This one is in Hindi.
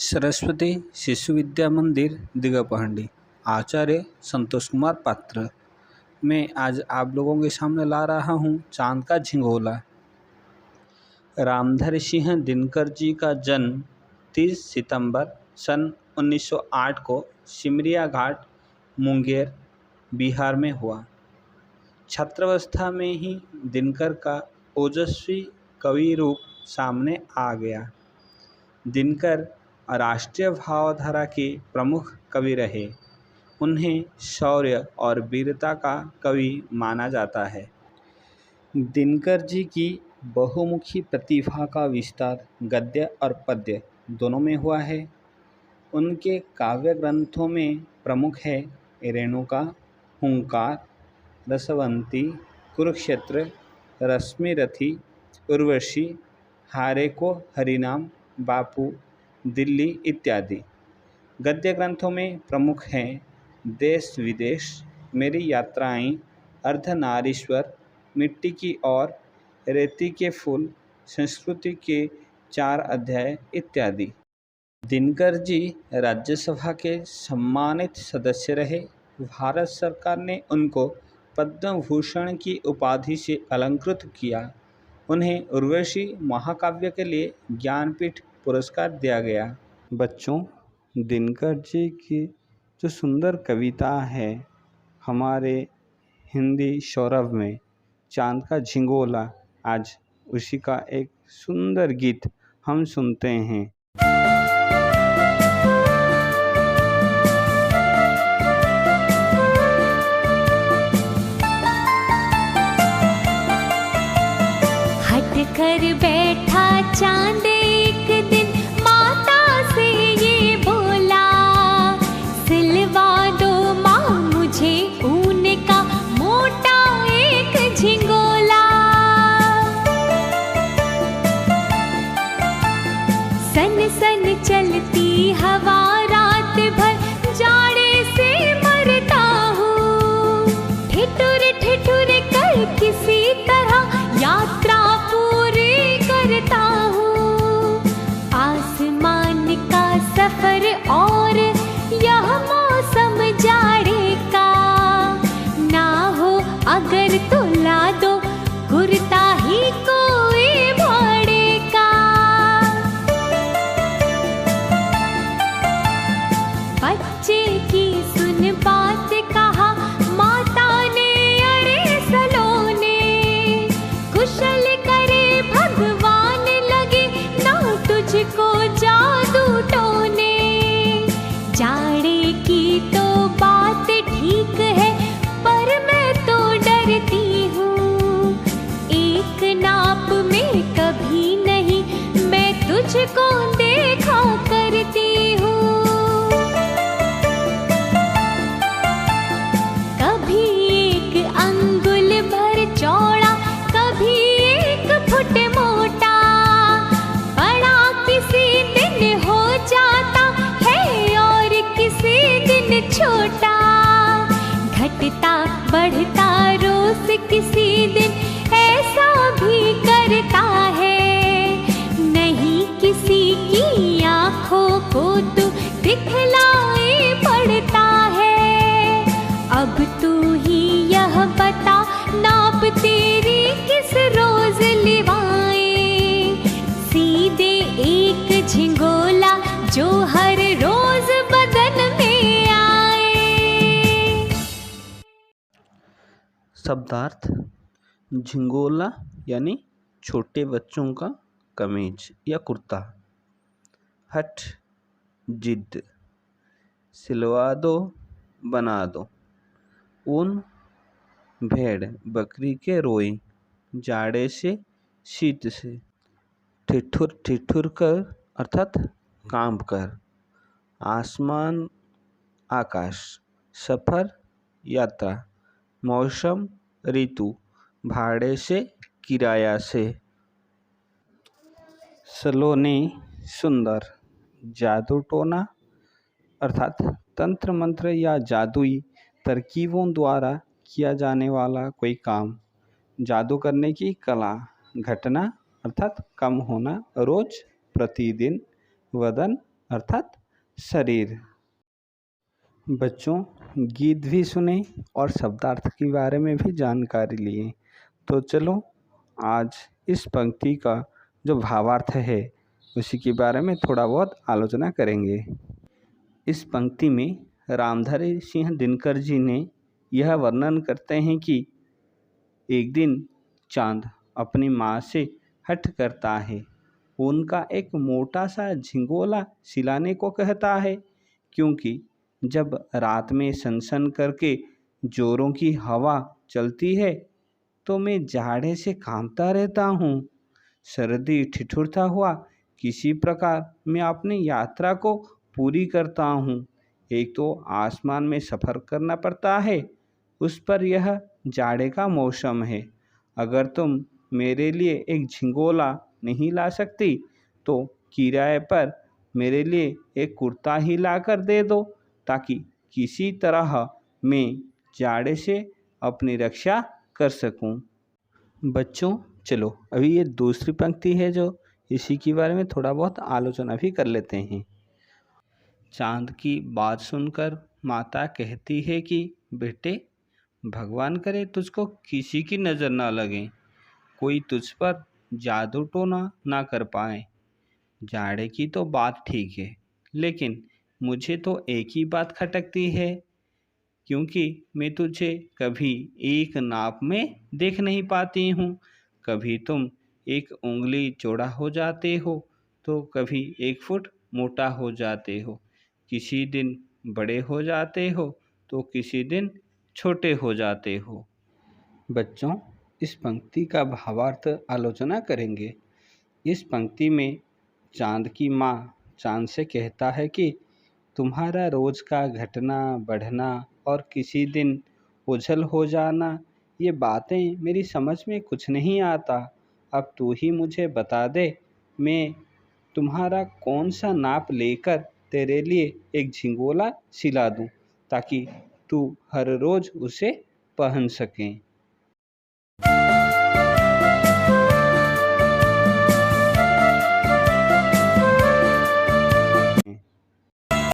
सरस्वती शिशु विद्या मंदिर दिगपहंडी। आचार्य संतोष कुमार पात्र। मैं आज आप लोगों के सामने ला रहा हूँ चांद का झिंगोला। रामधारी सिंह दिनकर जी का जन्म 30 सितंबर सन 1908 को सिमरिया घाट मुंगेर बिहार में हुआ। छात्रावस्था में ही दिनकर का ओजस्वी कवि रूप सामने आ गया। दिनकर राष्ट्रीय भावधारा के प्रमुख कवि रहे। उन्हें शौर्य और वीरता का कवि माना जाता है। दिनकर जी की बहुमुखी प्रतिभा का विस्तार गद्य और पद्य दोनों में हुआ है। उनके काव्य ग्रंथों में प्रमुख है रेणुका, हुंकार, रसवंती, कुरुक्षेत्र, रश्मिरथी, उर्वशी, हारे को हरिनाम, बापू, दिल्ली इत्यादि। गद्य ग्रंथों में प्रमुख हैं देश विदेश, मेरी यात्राएं, अर्धनारीश्वर, मिट्टी की और, रेती के फूल, संस्कृति के 4 अध्याय इत्यादि। दिनकर जी राज्यसभा के सम्मानित सदस्य रहे। भारत सरकार ने उनको पद्म भूषण की उपाधि से अलंकृत किया। उन्हें उर्वशी महाकाव्य के लिए ज्ञानपीठ पुरस्कार दिया गया। बच्चों, दिनकर जी की जो सुंदर कविता है हमारे हिंदी सौरभ में, चांद का झिंगोला, आज उसी का एक सुंदर गीत हम सुनते हैं। हट कर बैठा चांद एक दिन माता से ये बोला, सिलवा दो माँ मुझे ऊन का मोटा एक झिंगोला। सन सन चलती हवा रात भर जाड़े से मरता हूँ, ठिठुर ठिठुर कर किसी तरह यात्रा पूरी करता हूँ। आसमान का सफर और यह मौसम जाड़े का, ना हो अगर तो ला दो कुर्ता ही कोई भाड़े का। बच्चे की सुन बात कहा माता ने अड़े सलोने, कुशल करे भगवान लगे ना तुझको जादू टोने। जाड़े की तो बात ठीक है पर मैं तो डरती हूँ, एक नाप में कभी नहीं मैं तुझको देखा करती हूँ। कभी एक अंगुल भर चौड़ा, कभी 1 फुट मोटा, बड़ा किसी दिन हो जाता है और किसी दिन छोटा। घटता बढ़ता रोज किसी दिन ऐसा भी करता है, नहीं किसी की आँखों को तू दिखलाई पड़ता है। अब तू ही यह बता नाप तेरी किस रोज लिवाए, सीधे एक झिंगोला जो हर रोज बदन में आए। शब्दार्थ: झिंगोला यानी छोटे बच्चों का कमीज या कुर्ता। हठ, जिद, सिलवा दो, बना दो। ऊन, भेड़ बकरी के रोई, जाड़े से शीत से। ठिठुर ठिठुर कर अर्थात कांप कर। आसमान आकाश, सफर यात्रा, मौसम ऋतु, भाड़े से किराया से। सलोने सुंदर, जादू टोना अर्थात तंत्र मंत्र या जादुई तरकीबों द्वारा किया जाने वाला कोई काम, जादू करने की कला। घटना अर्थात कम होना, रोज, प्रतिदिन, वदन अर्थात शरीर। बच्चों, गीत भी सुने और शब्दार्थ के बारे में भी जानकारी लिए। तो चलो आज इस पंक्ति का जो भावार्थ है उसी के बारे में थोड़ा बहुत आलोचना करेंगे। इस पंक्ति में रामधारी सिंह दिनकर जी ने यह वर्णन करते हैं कि एक दिन चांद अपनी माँ से हठ करता है, उनका एक मोटा सा झिंगोला सिलाने को कहता है, क्योंकि जब रात में सनसन करके जोरों की हवा चलती है तो मैं जाड़े से कांपता रहता हूँ। सर्दी ठिठुरता हुआ किसी प्रकार मैं अपनी यात्रा को पूरी करता हूँ। एक तो आसमान में सफ़र करना पड़ता है, उस पर यह जाड़े का मौसम है। अगर तुम मेरे लिए एक झिंगोला नहीं ला सकती तो किराए पर मेरे लिए एक कुर्ता ही ला कर दे दो, ताकि किसी तरह मैं जाड़े से अपनी रक्षा कर सकूं। बच्चों, चलो अभी ये दूसरी पंक्ति है जो इसी के बारे में थोड़ा बहुत आलोचना भी कर लेते हैं। चांद की बात सुनकर माता कहती है कि बेटे, भगवान करे तुझको किसी की नज़र ना लगे, कोई तुझ पर जादू टोना ना कर पाए। जाड़े की तो बात ठीक है, लेकिन मुझे तो एक ही बात खटकती है, क्योंकि मैं तुझे कभी एक नाप में देख नहीं पाती हूँ। कभी तुम एक उंगली चौड़ा हो जाते हो तो कभी 1 फुट मोटा हो जाते हो। किसी दिन बड़े हो जाते हो तो किसी दिन छोटे हो जाते हो। बच्चों, इस पंक्ति का भावार्थ आलोचना करेंगे। इस पंक्ति में चांद की माँ चांद से कहता है कि तुम्हारा रोज़ का घटना बढ़ना और किसी दिन ओझल हो जाना, ये बातें मेरी समझ में कुछ नहीं आता। अब तू ही मुझे बता दे, मैं तुम्हारा कौन सा नाप लेकर तेरे लिए एक झिंगोला सिला दूँ, ताकि तू हर रोज़ उसे पहन सकें।